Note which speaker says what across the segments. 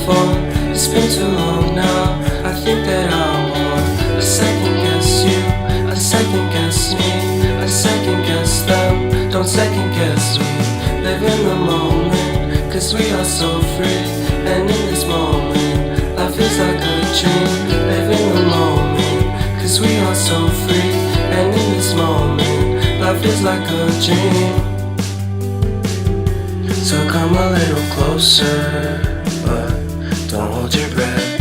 Speaker 1: for. It's been too long now. I think that I'm on. I second guess you, I second guess me, I second guess them. Don't second guess me. Live in the moment, cause we are so free. And in this moment, life is like a dream. Live in the moment, cause we are so free. And in this moment, life is like a dream. So come a little closer, but don't hold your breath.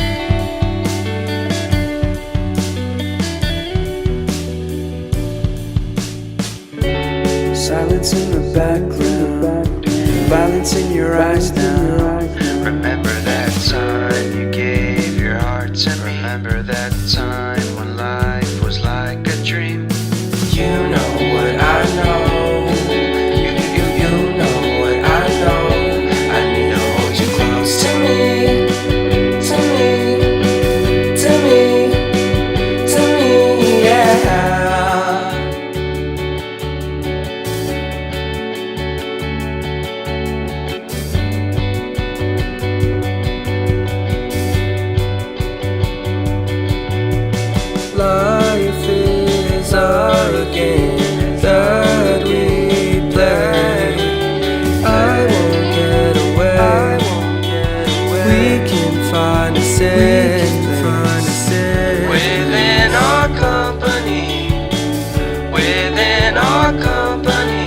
Speaker 2: Silence in the background, violence in your eyes now.
Speaker 3: Remember that time you gave your heart to me. Remember that time when life was like a dream.
Speaker 1: You know what I know. You know what I know. I need to hold you close to me, to me, to me, to me, yeah. Life is a game that we play. I won't get away. We can find a safe place
Speaker 3: Within our company, within our company,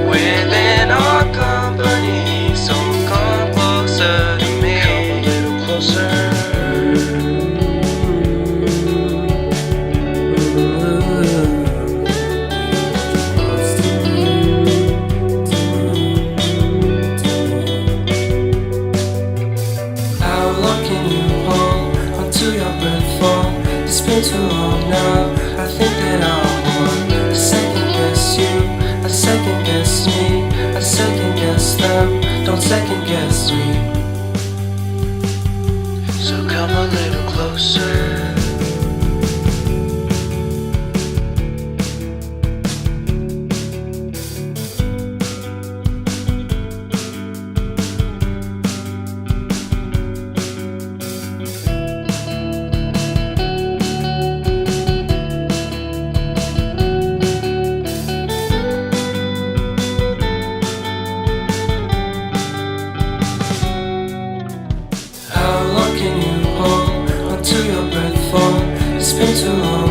Speaker 3: within our company. So come closer to me, come a little closer.
Speaker 1: It's been too long now. I think that I'm on. I second guess you, I second guess me, I second guess them. Don't second guess me.
Speaker 3: So come a little closer.
Speaker 1: How long can you hold onto your breath for? It's been too long.